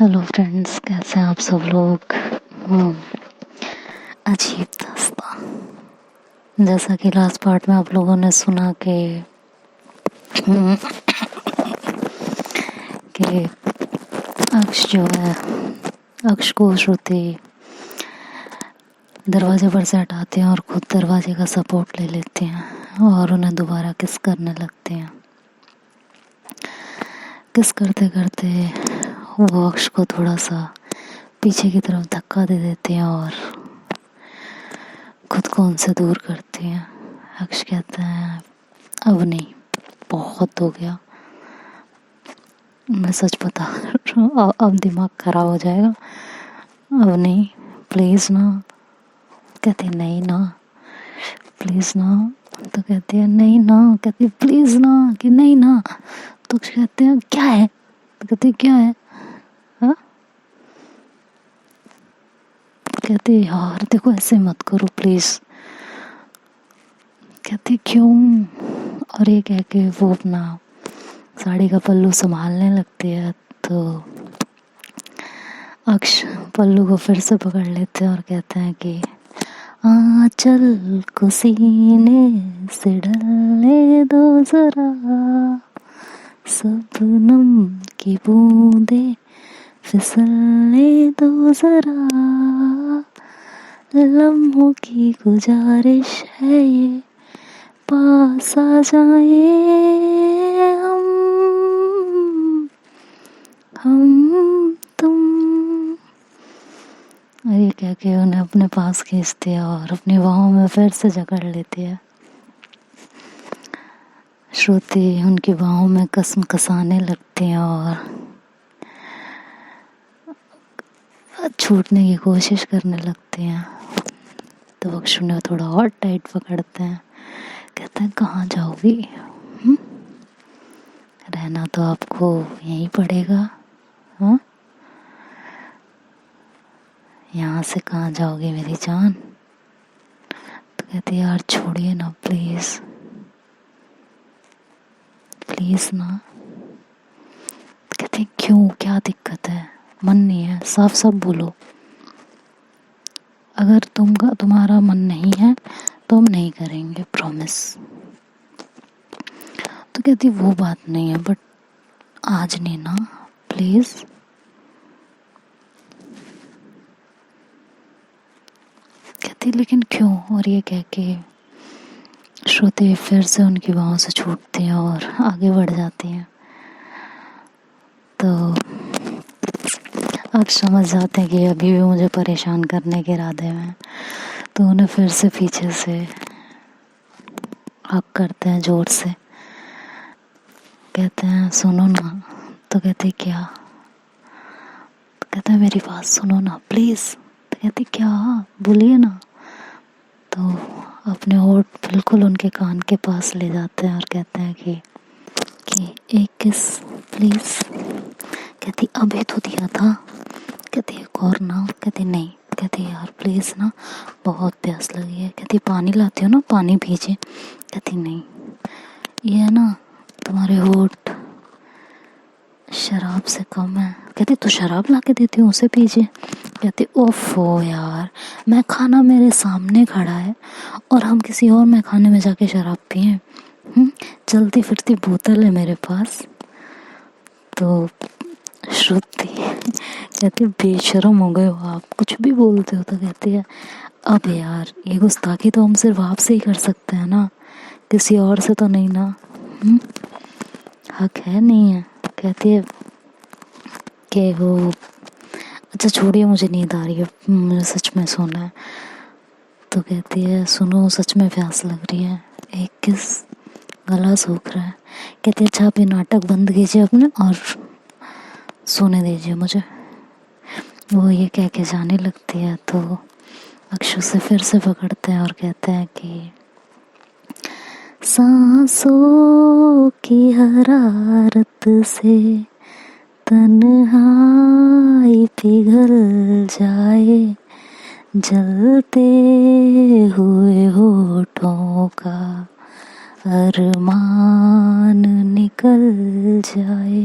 Hello friends, कैसे हैं आप सब लोग। अजीब दास्तां। जैसा कि लास्ट पार्ट में आप लोगों ने सुना कि अक्ष जो है, अक्ष को श्रुति दरवाजे पर से हटाते हैं और खुद दरवाजे का सपोर्ट ले लेते हैं और उन्हें दोबारा किस करने लगते हैं। किस करते करते वो अक्ष को थोड़ा सा पीछे की तरफ धक्का दे देते हैं और खुद को उनसे दूर करते हैं। अक्ष कहता है अब नहीं, बहुत हो गया, मैं सच बता रहा हूँ, अब दिमाग खराब हो जाएगा, अब नहीं, प्लीज़ ना। कहती है नहीं ना, प्लीज़ ना। तो कहती है नहीं ना, कहती है प्लीज़ ना, कि नहीं ना। तो कहते हैं क्या है, तो कहती है क्या है, हाँ। कहती है यार देखो ऐसे मत करो प्लीज़। कहती क्यों, और ये कह के वो अपना साड़ी का पल्लू संभालने लगती है। तो अक्ष पल्लू को फिर से पकड़ लेते हैं और कहते हैं कि आंचल को सीने से ढलने दो जरा, शबनम की बूंदे फिसलने दो जरा, लम्हों की गुजारिश है ये, पास आ जाए हम तुम। और ये कह के उन्हें अपने पास खींचते हैं और अपनी बाहों में फिर से जकड़ लेती है। श्रुति उनकी बाहों में कसम कसाने लगती है और छूटने की कोशिश करने लगते हैं। तो अक्ष उन्हें थोड़ा और टाइट पकड़ते हैं। कहते हैं कहाँ जाओगी, रहना तो आपको यहीं पड़ेगा, हाँ, यहाँ से कहाँ जाओगे मेरी जान। तो कहती है यार छोड़िए ना प्लीज़, प्लीज़ ना। कहती है क्यों, क्या दिक्कत है, मन नहीं है, साफ साफ बोलो। अगर तुम्हारा मन नहीं है तो हम नहीं करेंगे, प्रॉमिस। तो कहती वो बात नहीं है, बट आज नहीं ना, प्लीज़। कहती लेकिन क्यों, और ये कह के श्रुति फिर से उनकी बाहों से छूटती हैं और आगे बढ़ जाती हैं। तो अब समझ जाते हैं कि अभी भी मुझे परेशान करने के इरादे में। तो उन्हें फिर से पीछे से हक करते हैं जोर से। कहते हैं सुनो ना। तो कहते क्या, तो कहते हैं मेरी बात सुनो ना प्लीज़। तो कहती क्या, बोलिए ना। तो अपने होठ बिल्कुल उनके कान के पास ले जाते हैं और कहते हैं कि एक किस प्लीज़। कहती अभी तो दिया था। कहती एक और ना। कहती नहीं। कहती यार प्लीज़ ना, बहुत प्यास लगी है। कहती पानी लाती हो ना, पानी भेजे। कहती नहीं, ये है ना तुम्हारे होठ शराब से कम है। कहती तो शराब ला के देती हूँ, उसे पीजिए। कहती ओफो यार, मैं खाना मेरे सामने खड़ा है और हम किसी और मैं खाने में जाके शराब पिए। चलती फिरती बोतल है मेरे पास। तो श्रुति कहती बेशरम हो गए हो आप, कुछ भी बोलते हो। तो कहती है अब यार ये गुस्ताखी तो हम सिर्फ आपसे ही कर सकते हैं ना, किसी और से तो नहीं ना। हक है नहीं है। कहती है कि वो अच्छा छोड़िए, मुझे नींद आ रही है, मुझे सच में सोना है। तो कहती है सुनो, सच में प्यास लग रही है, एक किस, गला सूख रहा है। कहती है अच्छा आप ये नाटक बंद कीजिए अपने और सोने दीजिए मुझे। वो ये कह के जाने लगती है। तो अक्षु से फिर से पकड़ते हैं और कहते हैं कि सांसों की हरारत से तन्हाई पिघल जाए, जलते हुए होठों का अरमान निकल जाए,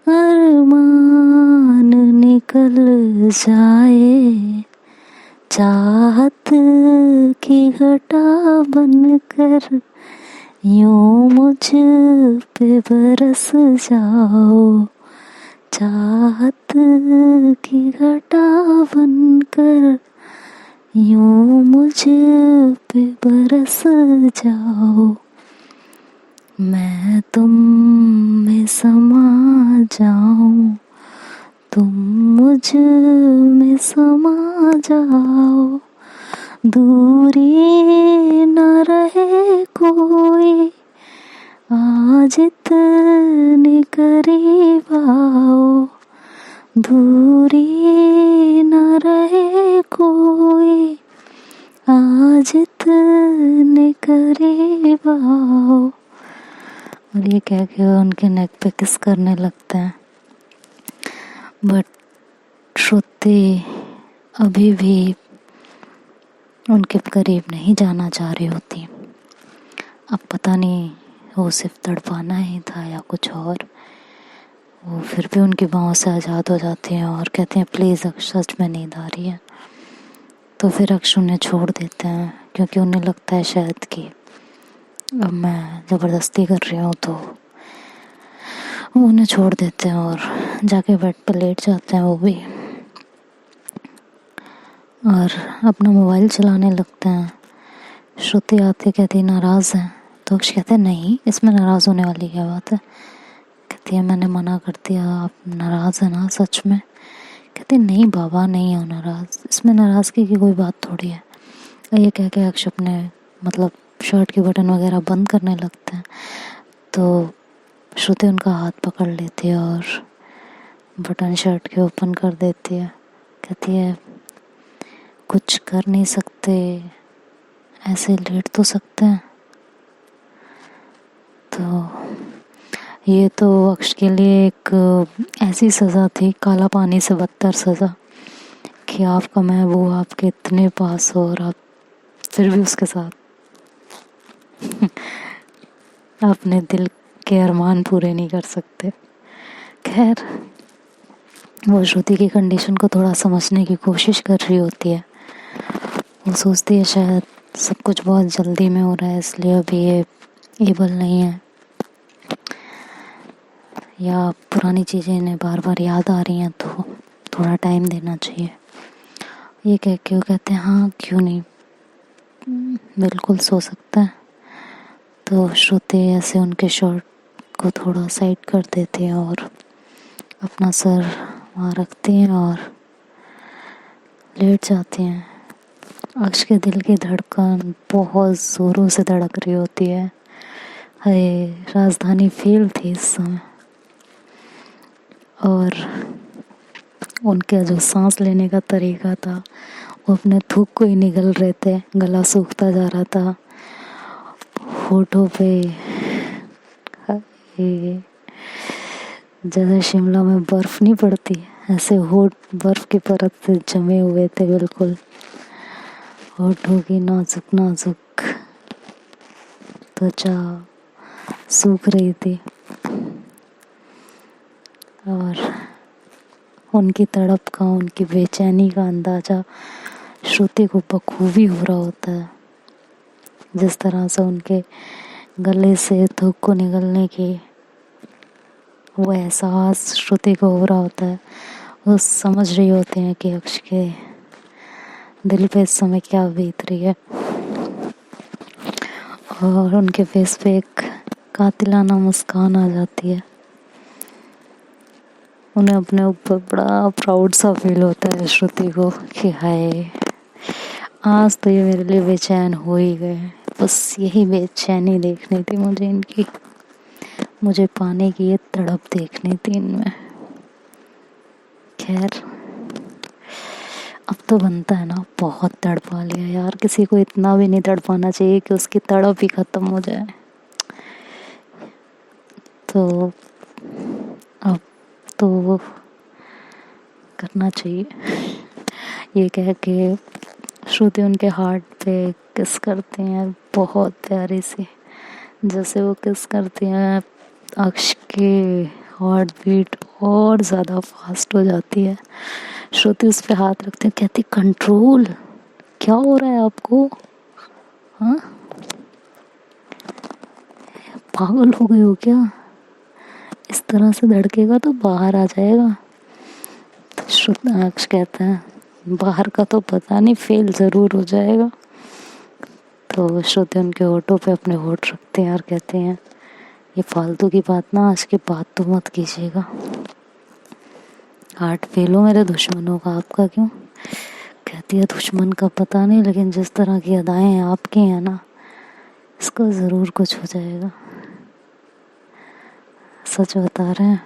अरमान निकल जाए, चाहत की घटा बनकर यूं मुझ पे बरस जाओ, चाहत की घटा बनकर यूं मुझ पे बरस जाओ। मैं तुम में समा जाऊं, तुम मुझ में समा जाओ, दूरी न रहे कोई, आज इतने करीब आओ, दूरी न रहे कोई, आज इतने करीब आओ। और ये कह के उनके नेक पे किस करने लगता है, बट श्रुति अभी भी उनके करीब नहीं जाना चाह रही होती। अब पता नहीं वो सिर्फ तड़पाना ही था या कुछ और। वो फिर भी उनकी बाहों से आज़ाद हो जाती हैं और कहते हैं प्लीज़ अक्ष, सच में नींद आ रही है। तो फिर अक्ष उन्हें छोड़ देते हैं, क्योंकि उन्हें लगता है शायद कि अब मैं ज़बरदस्ती कर रही हूँ, तो वो उन्हें छोड़ देते हैं और जाके बेड पर लेट जाते हैं वो भी, और अपना मोबाइल चलाने लगते हैं। श्रुति आते कहती नाराज़ है, तो अक्ष कहते हैं नहीं, इसमें नाराज़ होने वाली क्या बात है। कहती है मैंने मना कर दिया, आप नाराज़ है ना सच में। कहते नहीं बाबा, नहीं हो नाराज़, इसमें नाराज़गी की कोई बात थोड़ी है। ये कह के अक्ष अपने मतलब शर्ट के बटन वगैरह बंद करने लगते हैं, तो श्रुति उनका हाथ पकड़ लेती है और बटन शर्ट के ओपन कर देती है। कहती है कुछ कर नहीं सकते, ऐसे लेट तो सकते हैं। तो ये तो अक्ष के लिए एक ऐसी सज़ा थी, काला पानी से बदतर सज़ा, कि आपका महबूब आपके इतने पास हो और आप फिर भी उसके साथ अपने दिल के अरमान पूरे नहीं कर सकते। खैर, वो श्रुति की कंडीशन को थोड़ा समझने की कोशिश कर रही होती है। वो सोचती है शायद सब कुछ बहुत जल्दी में हो रहा है, इसलिए अभी ये एबल नहीं है, या पुरानी चीज़ें इन्हें बार बार याद आ रही हैं, तो थोड़ा टाइम देना चाहिए। ये कह के वो कहते हैं हाँ क्यों नहीं, बिल्कुल सो सकता है। तो श्रुति ऐसे उनके शर्ट को थोड़ा साइड कर देती है और अपना सर वहाँ रखती हैं और लेट जाती हैं। अक्ष के दिल की धड़कन बहुत ज़ोरों से धड़क रही होती है। हाय, राजधानी फेल थी इस समय, और उनका जो सांस लेने का तरीका था वो अपने थूक को ही निगल रहे थे, गला सूखता जा रहा था, होठों पे जैसे शिमला में बर्फ नहीं पड़ती ऐसे होठ बर्फ की परत से जमे हुए थे बिल्कुल। होठों की नाजुक नाजुक त्वचा सूख रही थी और उनकी तड़प का, उनकी बेचैनी का अंदाजा श्रुति को बखूबी हो रहा होता है। जिस तरह से उनके गले से थूक को निकलने की वो एहसास श्रुति को हो रहा होता है, वो समझ रही होते हैं कि अक्ष के दिल पे इस समय क्या बीत रही है। और उनके फेस पे एक कातिलाना मुस्कान आ जाती है। उन्हें अपने ऊपर बड़ा प्राउड सा फील होता है श्रुति को कि हाय, आज तो ये मेरे लिए बेचैन हो ही गए। बस यही बेचैनी देखनी थी मुझे इनकी, मुझे पाने की ये तड़प देखनी थी इनमें। खैर, अब तो बनता है ना, बहुत तड़पा लिया यार, किसी को इतना भी नहीं तड़पाना चाहिए कि उसकी तड़प ही खत्म हो जाए। तो अब तो करना चाहिए। ये कह के श्रुति उनके हार्ट पे किस करती हैं बहुत प्यारी सी, जैसे वो किस करती हैं अक्ष के हार्ट बीट और ज़्यादा फास्ट हो जाती है। श्रुति उस पे हाथ रखते कहती कंट्रोल, क्या हो रहा है आपको? हाँ, पागल हो गए हो क्या? इस तरह से धड़केगा तो बाहर आ जाएगा। तो श्रुताक्ष कहता है बाहर का तो पता नहीं, फेल ज़रूर हो जाएगा। तो श्रुति उनके होठों पे अपने होठ रखते हैं और कहते हैं ये फालतू की बात ना आज के बाद तो मत कीजिएगा। हार्ट फेल हो मेरे दुश्मनों का, आपका क्यों? कहती है दुश्मन का पता नहीं, लेकिन जिस तरह की अदाएं आपकी हैं ना, इसका ज़रूर कुछ हो जाएगा। सच बता रहे हैं।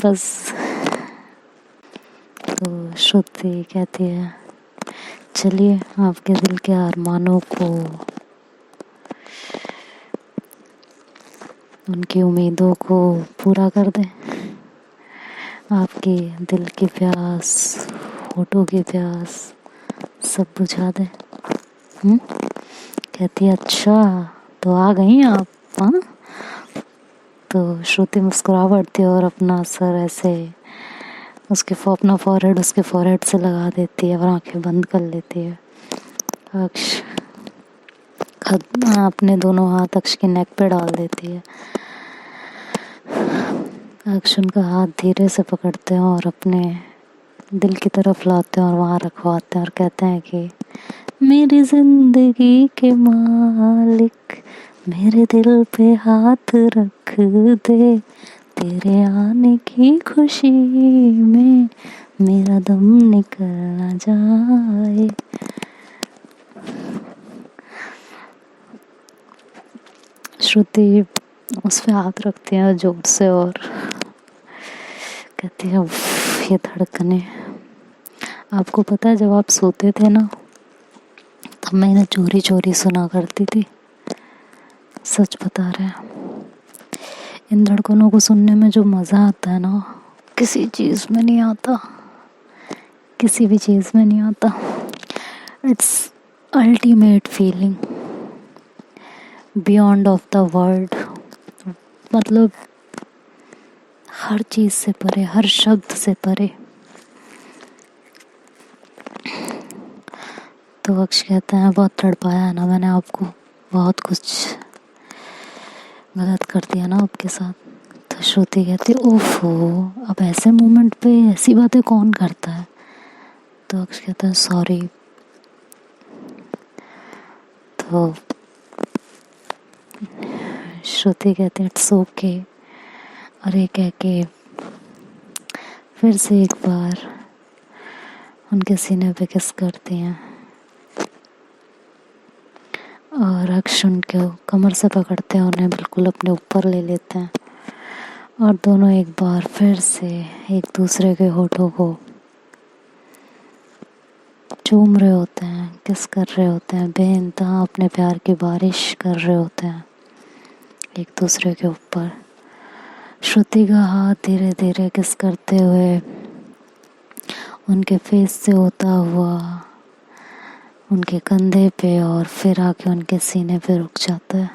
बस तो श्रुति कहती है चलिए आपके दिल के अरमानों को, उनकी उम्मीदों को पूरा कर दें। आपके दिल की प्यास, होठों की प्यास सब बुझा दें। कहती है अच्छा तो आ गई आप? हाँ। तो श्रुति मुस्कुरा पड़ती है और अपना सर ऐसे अपना फॉरहेड उसके फॉरहेड से लगा देती है और आंखें बंद कर लेती है। अक्ष अपने दोनों हाथ अक्ष के नेक पे डाल देती है। अक्ष उनका हाथ धीरे से पकड़ते हैं और अपने दिल की तरफ लाते हैं और वहाँ रखवाते हैं और कहते हैं कि मेरी जिंदगी के मालिक मेरे दिल पे हाथ रख दे, तेरे आने की खुशी में मेरा दम निकल ना जाए। श्रुति उस पे हाथ रखती है जोर से और कहती है ये धड़कने। आपको पता है जब आप सोते थे ना तब मैं इन्हें चोरी चोरी सुना करती थी। सच बता रहे हैं, इन धड़कनों को सुनने में जो मज़ा आता है ना, किसी चीज़ में नहीं आता, किसी भी चीज़ में नहीं आता। It's ultimate feeling beyond of the world. मतलब हर चीज़ से परे, हर शब्द से परे। तो अक्ष कहते हैं बहुत तड़पाया है ना मैंने आपको, बहुत कुछ गलत कर दिया ना आपके साथ। तो श्रुति कहती ओफो, अब ऐसे मोमेंट पे ऐसी बातें कौन करता है? तो अक्ष कहता है सॉरी। तो श्रुति कहती है इट्स ओके। और ये कह के फिर से एक बार उनके सीने पे किस करती हैं और अक्ष उनके कमर से पकड़ते हैं, उन्हें बिल्कुल अपने ऊपर ले लेते हैं और दोनों एक बार फिर से एक दूसरे के होठों को चूम रहे होते हैं, किस कर रहे होते हैं, बेइंतहा अपने प्यार की बारिश कर रहे होते हैं एक दूसरे के ऊपर। श्रुति का हाथ धीरे धीरे किस करते हुए उनके फेस से होता हुआ उनके कंधे पे और फिर आके उनके सीने पे रुक जाता है।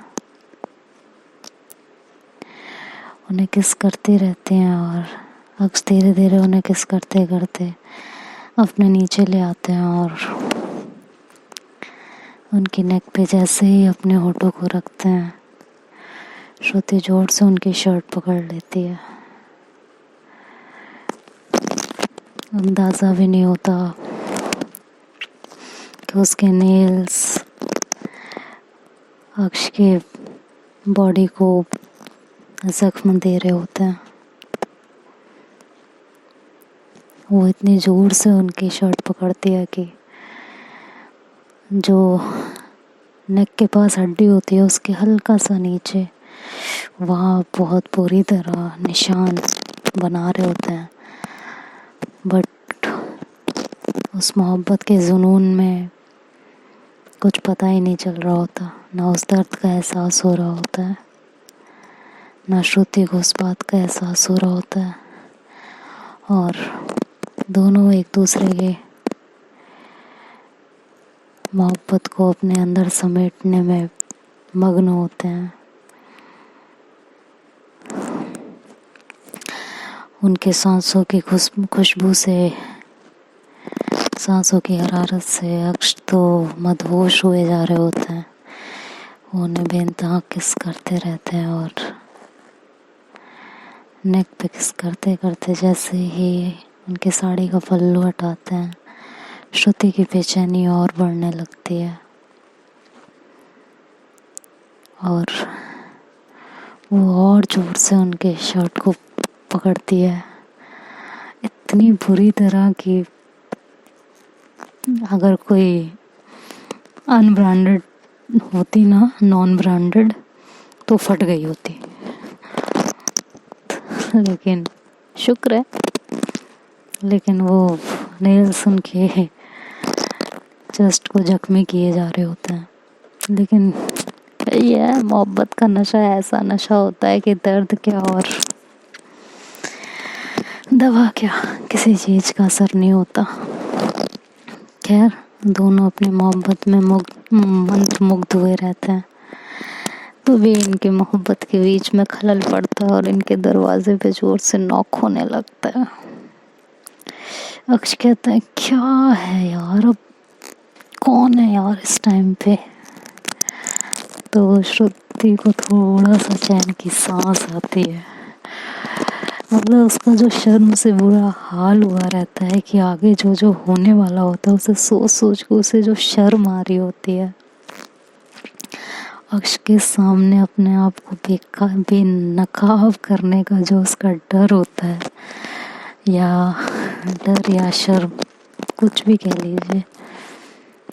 उन्हें किस करते रहते हैं और अक्स धीरे धीरे उन्हें किस करते करते अपने नीचे ले आते हैं और उनकी नेक पे जैसे ही अपने होठों को रखते हैं, श्रुति जोर से उनकी शर्ट पकड़ लेती है। अंदाज़ा भी नहीं होता कि उसके नेल्स अक्ष के बॉडी को जख्म दे रहे होते हैं। वो इतनी ज़ोर से उनकी शर्ट पकड़ती है कि जो नेक के पास हड्डी होती है उसके हल्का सा नीचे वहाँ बहुत बुरी तरह निशान बना रहे होते हैं। बट उस मोहब्बत के जुनून में कुछ पता ही नहीं चल रहा होता, ना उस दर्द का एहसास हो रहा होता है, ना श्रुति को उस बात का एहसास हो रहा होता है। और दोनों एक दूसरे के मोहब्बत को अपने अंदर समेटने में मग्न होते हैं। उनके सांसों की खुशबू से, सांसों की हरारत से अक्ष तो मदहोश हुए जा रहे होते हैं। वो उन्हें बेइंतहा किस करते रहते हैं और नेक पे किस करते करते जैसे ही उनकी साड़ी का पल्लू हटाते हैं, श्रुति की बेचैनी और बढ़ने लगती है और वो और जोर से उनके शर्ट को पकड़ती है, इतनी बुरी तरह कि अगर कोई अनब्रांडेड होती ना, नॉन ब्रांडेड, तो फट गई होती। लेकिन शुक्र है, लेकिन वो नेल्स उनके चेस्ट को जख्मी किए जा रहे होते हैं। लेकिन ये है, मोहब्बत का नशा ऐसा नशा होता है कि दर्द क्या और दवा क्या, किसी चीज का असर नहीं होता। खैर, दोनों अपनी मोहब्बत में मंत्र मुग्ध हुए रहते हैं। तो भी इनकी मोहब्बत के बीच में खलल पड़ता है और इनके दरवाजे पे जोर से नॉक होने लगता है। अक्ष कहता है, क्या है यार, अब कौन है यार इस टाइम पे? तो श्रुति को थोड़ा सा चैन की सांस आती है। मतलब उसका जो शर्म से बुरा हाल हुआ रहता है कि आगे जो जो होने वाला होता है उसे सोच सोच के उसे जो शर्म आ रही होती है। अक्ष के सामने अपने आप को बेनकाब करने का जो उसका डर होता है, या डर या शर्म, कुछ भी कह लीजिए,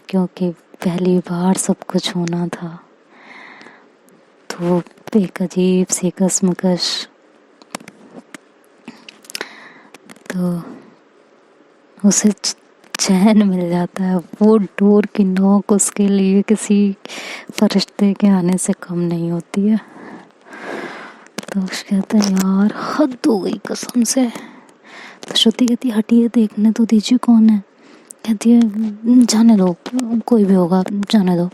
क्योंकि पहली बार सब कुछ होना था, तो एक अजीब सी कसमकश। तो उसे चैन मिल जाता है। वो डोर की नोक उसके लिए किसी फरिश्ते के आने से कम नहीं होती है। तो कहता है, यार हद हो गई कसम से। तो श्रुति कहती है, हटिए देखने तो दीजिए कौन है। कहती है, जाने दो, कोई भी होगा, जाने दो।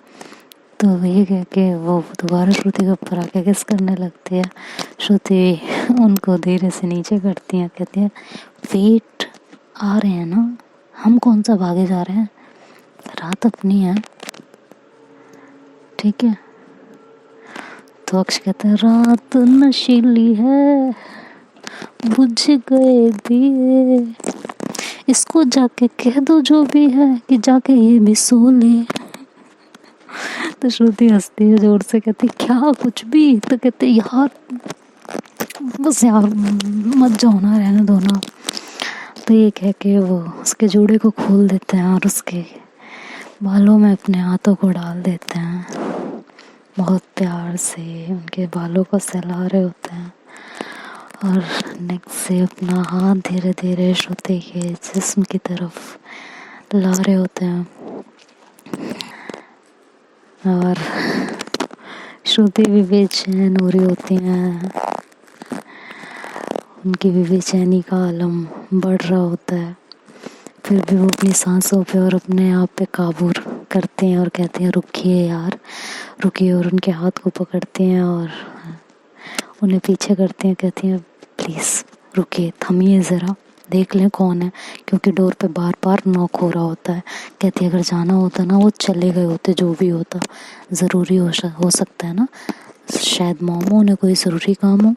तो ये कह के वो दोबारा श्रुति के ऊपर आके किस करने लगती है। श्रुति उनको धीरे से नीचे करती है, कहती है, वेट, आ रहे हैं ना, हम कौन सा भागे जा रहे हैं, रात अपनी है, ठीक है। तो अक्ष कहता है, रात नशीली है, बुझ गए दिए, इसको जाके कह दो जो भी है कि जाके ये भी सो ले। तो श्रुति हंसती है जोर से, कहती क्या कुछ भी। तो कहते यार बस यार मत जाओ ना, रहने दो ना। तो ये कह के वो उसके जोड़े को खोल देते हैं और उसके बालों में अपने हाथों को डाल देते हैं। बहुत प्यार से उनके बालों को सहला रहे होते हैं और नेक से अपना हाथ धीरे धीरे श्रुति के जिस्म की तरफ ला रहे होते हैं। और श्रुति भी बेचैन हो रही होती हैं, उनकी भी बेचैनी का आलम बढ़ रहा होता है। फिर भी वो अपनी सांसों पे और अपने आप पे काबू करते हैं और कहते हैं, रुकिए यार, रुकिए। और उनके हाथ को पकड़ते हैं और उन्हें पीछे करते हैं, कहती हैं, प्लीज़ रुकिए, थमिए ज़रा, देख लें कौन है, क्योंकि डोर पे बार बार नॉक हो रहा होता है। कहती है, अगर जाना होता ना वो चले गए होते, जो भी होता, ज़रूरी हो सकता है ना, शायद मोमो ने कोई ज़रूरी काम हो।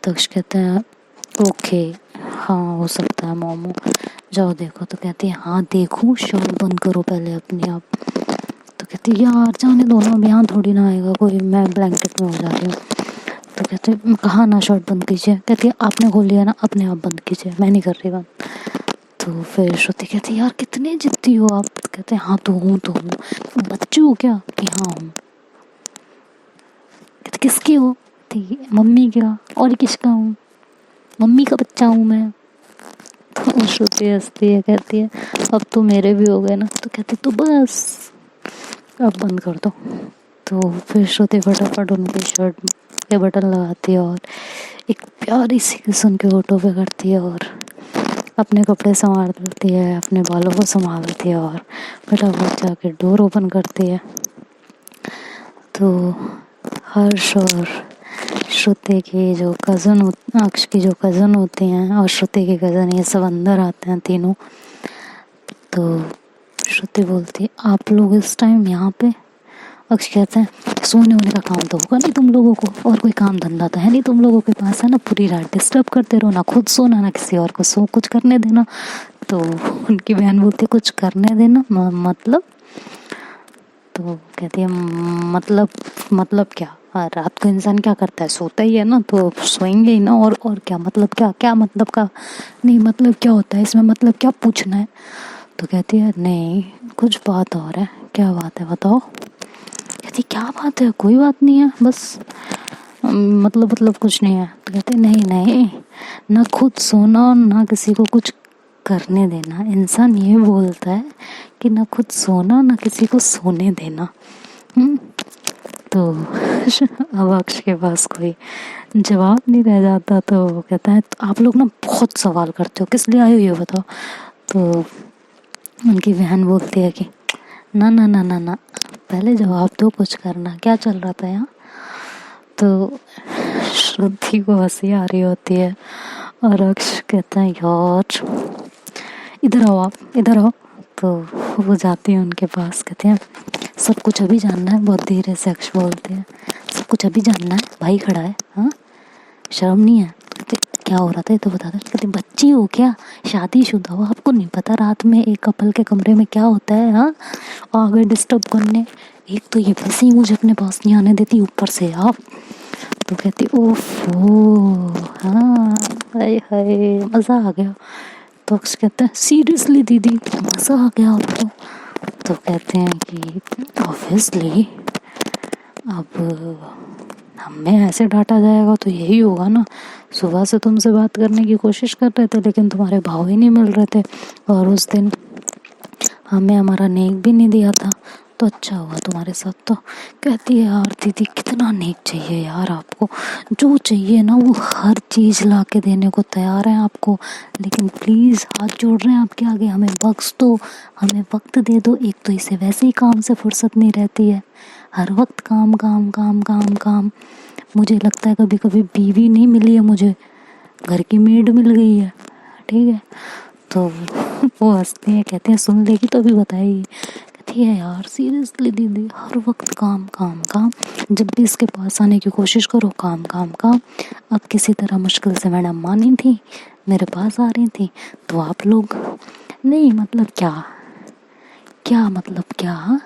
तो कहते हैं, ओके, हाँ हो सकता है मोमो, जाओ देखो। तो कहती है, हाँ देखूँ, शर्ट बंद करो पहले अपने आप। तो कहती है, यार जाने दो ना, यहाँ थोड़ी ना आएगा कोई, मैं ब्लैंकेट में हो जा रही हूँ। तो कहते हैं, कहाँ ना शर्ट बंद कीजिए। कहती है, आपने खोल लिया ना, अपने आप बंद कीजिए, मैं नहीं कर रही बंद। तो फिर श्रुति कहती है, यार कितने जिद्दी हो आप। कहते हैं, हाँ तो हूँ। बच्चे हो क्या कि हाँ हूँ। कहते किसकी हो? मम्मी क्या, और किसका हूँ, मम्मी का बच्चा हूँ मैं। तो श्रुति हंसती है, कहती है, अब तो मेरे भी हो गए ना। तो कहती, तो बस अब बंद कर दो। तो फिर श्रुति फटाफट उनके शर्ट के बटन लगाती है और एक प्यारी सी किस उनके होठों पे करती है और अपने कपड़े संभालती है, अपने बालों को संभालती है और फटाफट जाके डोर ओपन करती है। तो हर्ष और श्रुति की जो कज़न, अक्ष की जो कज़न होती हैं और श्रुति की कज़न, ये सब अंदर आते हैं तीनों। तो श्रुति बोलती है आप लोग इस टाइम यहाँ पे? अक्ष कहते हैं सोने होने का काम तो होगा नहीं तुम लोगों को, और कोई काम धंधा तो है नहीं तुम लोगों के पास, है ना? पूरी रात डिस्टर्ब करते रहो, ना खुद सोना ना किसी और को सो कुछ करने देना। तो उनकी बहन बोलती है कुछ करने देना मतलब? तो कहती है मतलब क्या? रात को इंसान क्या करता है? सोता ही है ना, तो सोएंगे ही ना, और क्या मतलब? क्या मतलब का नहीं, मतलब क्या होता है इसमें, मतलब क्या पूछना है? तो कहती है नहीं कुछ बात और है। क्या बात है बताओ? कहती क्या बात है? कोई बात नहीं है, बस मतलब कुछ नहीं है। तो कहते नहीं, ना खुद सोना और ना किसी को कुछ करने देना। इंसान ये बोलता है कि ना खुद सोना ना किसी को सोने देना। तो अब अक्ष के पास कोई जवाब नहीं रह जाता। तो वो कहता है तो आप लोग ना बहुत सवाल करते हो, किस लिए आए हो ये बताओ। तो उनकी बहन बोलती है कि ना, पहले जवाब दो, कुछ करना क्या चल रहा था यहाँ। तो श्रुति को हंसी आ रही होती है और अक्ष कहता है यार इधर आओ, आप इधर आओ। तो वो जाती है उनके पास, कहते हैं सब कुछ अभी जानना है। बहुत धीरे से अक्ष बोलते हैं सब कुछ अभी जानना है, भाई खड़ा है, हाँ शर्म नहीं है? कहते क्या हो रहा था ये तो बता दो। कहते बच्ची हो क्या, शादीशुदा हो, आपको नहीं पता रात में एक कपल के कमरे में क्या होता है? हाँ आ गए डिस्टर्ब करने, एक तो ये वैसे ही मुझे अपने पास नहीं आने देती, ऊपर से आप। तो कहती ओफो हाँ, हाय हाय मज़ा आ गया। तो अक्ष कहते हैं सीरियसली दीदी मज़ा आ गया आपको? तो कहते हैं कि ऑब्वियसली अब हमें ऐसे डांटा जाएगा तो यही होगा ना। सुबह से तुमसे बात करने की कोशिश कर रहे थे लेकिन तुम्हारे भाव ही नहीं मिल रहे थे, और उस दिन हमें हमारा नेक भी नहीं दिया था, तो अच्छा हुआ तुम्हारे साथ। तो कहती है यार दीदी कितना नेक चाहिए यार आपको, जो चाहिए ना वो हर चीज़ ला के देने को तैयार है आपको, लेकिन प्लीज़ हाथ जोड़ रहे हैं आपके आगे, हमें बख्श दो, हमें वक्त दे दो। एक तो इसे वैसे ही काम से फुर्सत नहीं रहती है, हर वक्त काम काम काम काम काम। मुझे लगता है कभी कभी बीवी नहीं मिली है मुझे, घर की मेड मिल गई है, ठीक है। तो वो हंसती है, कहते हैं सुन लेगी तो भी बताएगी। कहती है यार सीरियसली दीदी हर वक्त काम काम काम, जब भी इसके पास आने की कोशिश करो काम काम काम। अब किसी तरह मुश्किल से मैडम मानी थी, मेरे पास आ रही थी, तो आप लोग नहीं मतलब क्या मतलब क्या?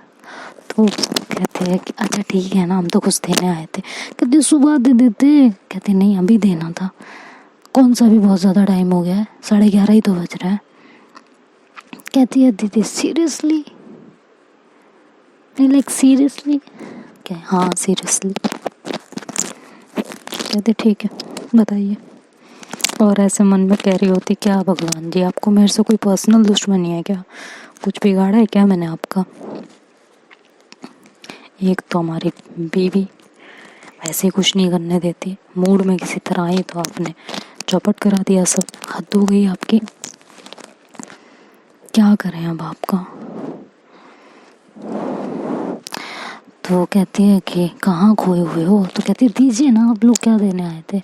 तो कहते हैं कि अच्छा ठीक है ना, हम तो कुछ देने आए थे। कहते सुबह दे देते। कहते नहीं अभी देना था। कौन सा भी बहुत ज़्यादा टाइम हो गया है, 11:30 ही तो बज रहा है। कहती है दीदी सीरियसली नहीं, लाइक सीरियसली क्या? हाँ सीरियसली। कहते ठीक है बताइए। और ऐसे मन में कह रही होती क्या भगवान जी आपको मेरे से कोई पर्सनल दुश्मनी है क्या? कुछ बिगाड़ा है क्या मैंने आपका? एक तो हमारी बीवी वैसे ही कुछ नहीं करने देती, मूड में किसी तरह आई तो आपने चौपट करा दिया सब, हद हो गई आपकी। क्या करें अब आपका? तो कहती है कि कहाँ खोए हुए हो? तो कहती है दीजिए ना, आप लोग क्या देने आए थे?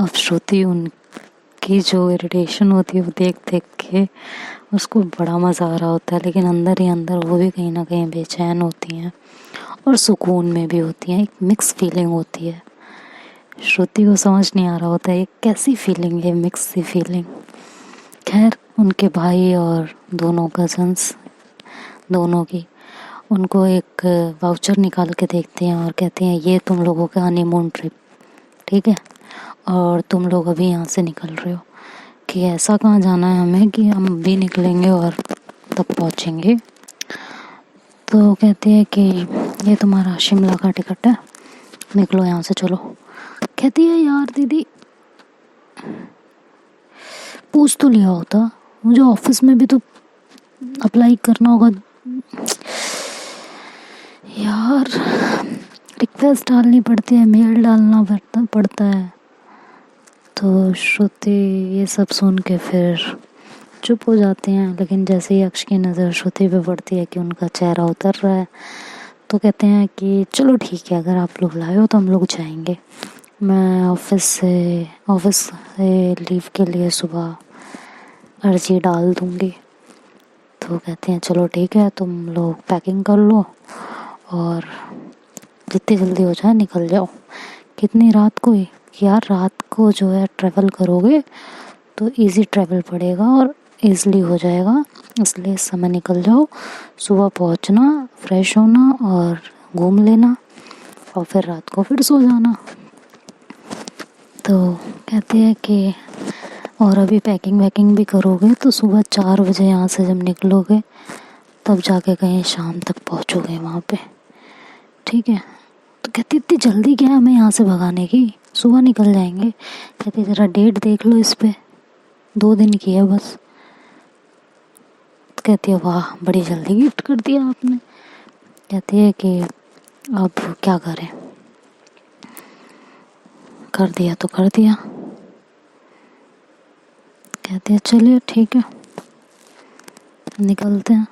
अब श्रुति उनकी जो इरिटेशन होती है वो देख देख के उसको बड़ा मज़ा आ रहा होता है, लेकिन अंदर ही अंदर वो भी कहीं ना कहीं बेचैन होती हैं और सुकून में भी होती हैं। एक मिक्स फीलिंग होती है, श्रुति को समझ नहीं आ रहा होता है ये कैसी फीलिंग है, मिक्स सी फीलिंग। खैर उनके भाई और दोनों कज़न्स दोनों की उनको एक वाउचर निकाल के देखते हैं और कहते हैं ये तुम लोगों का हनीमून ट्रिप, ठीक है, और तुम लोग अभी यहाँ से निकल रहे हो। कि ऐसा कहाँ जाना है हमें कि हम भी निकलेंगे और तब पहुँचेंगे। तो कहते हैं कि ये तुम्हारा शिमला का टिकट है, निकलो यहाँ से चलो। कहती है यार दीदी पूछ तो लिया होता, मुझे ऑफिस में भी तो अप्लाई करना होगा यार, रिक्वेस्ट डालनी पड़ती है, मेल डालना पड़ता है। तो श्रुति ये सब सुन के फिर चुप हो जाते हैं, लेकिन जैसे ही अक्ष की नज़र श्रुति पे पड़ती है कि उनका चेहरा उतर रहा है, तो कहते हैं कि चलो ठीक है, अगर आप लोग लाए हो तो हम लोग जाएंगे। मैं ऑफिस से लीव के लिए सुबह अर्जी डाल दूँगी। तो कहते हैं चलो ठीक है, तुम लोग पैकिंग कर लो और जितनी जल्दी हो जाए निकल जाओ। कितनी रात को ही यार, रात को जो है ट्रैवल करोगे तो इजी ट्रैवल पड़ेगा और ईज़िली हो जाएगा, इसलिए इस समय निकल जाओ। सुबह पहुंचना, फ्रेश होना और घूम लेना और फिर रात को फिर सो जाना। तो कहते हैं कि और अभी पैकिंग वैकिंग भी करोगे तो सुबह 4 बजे यहाँ से जब निकलोगे तब जाके कहीं शाम तक पहुँचोगे वहाँ पे, ठीक है। तो कहती इतनी जल्दी क्या है हमें यहाँ से भगाने की, सुबह निकल जाएंगे। कहती ज़रा डेट देख लो इस पे, 2 दिन की है बस। तो कहती है वाह बड़ी जल्दी गिफ्ट कर दिया आपने। कहती है कि अब क्या करें, कर दिया तो कर दिया। कहते हैं चलिए ठीक है निकलते हैं।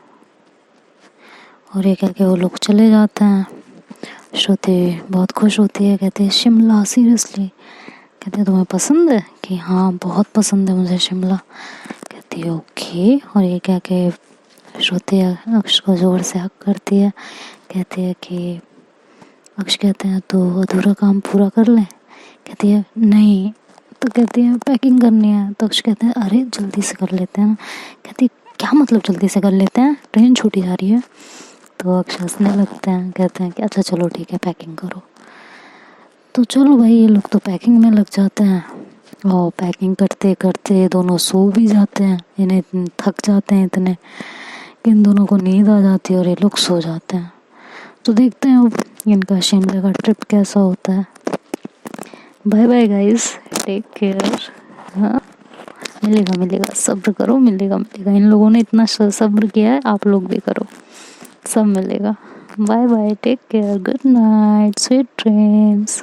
और ये कह के वो लोग चले जाते हैं। श्रुति बहुत खुश होती है, कहती है शिमला सीरियसली? कहते हैं तुम्हें पसंद है? कि हाँ बहुत पसंद है मुझे शिमला। कहती है ओके। और ये कह के श्रुति अक्ष को ज़ोर से हक करती है। कहती है कि अक्ष कहते हैं तो अधूरा काम पूरा कर लें। कहती है नहीं। तो कहती है पैकिंग करनी है। तो अक्ष कहते हैं अरे जल्दी से कर लेते हैं ना। कहती है क्या मतलब जल्दी से कर लेते हैं, ट्रेन छूटी जा रही है। तो अक्ष हंसने लगते हैं, कहते हैं कि अच्छा चलो ठीक है पैकिंग करो। तो चलो भाई ये लोग तो पैकिंग में लग जाते हैं और पैकिंग करते करते दोनों सो भी जाते हैं। इन्हें थक जाते हैं इतने कि इन दोनों को नींद आ जाती है और ये लोग सो जाते हैं। तो देखते हैं अब इनका शिमला का ट्रिप कैसा होता है। Bye bye guys, take care. हाँ मिलेगा, सब्र करो, मिलेगा। इन लोगों ने इतना सब्र किया है, आप लोग भी करो, सब मिलेगा। Bye bye, take care, good night, sweet dreams.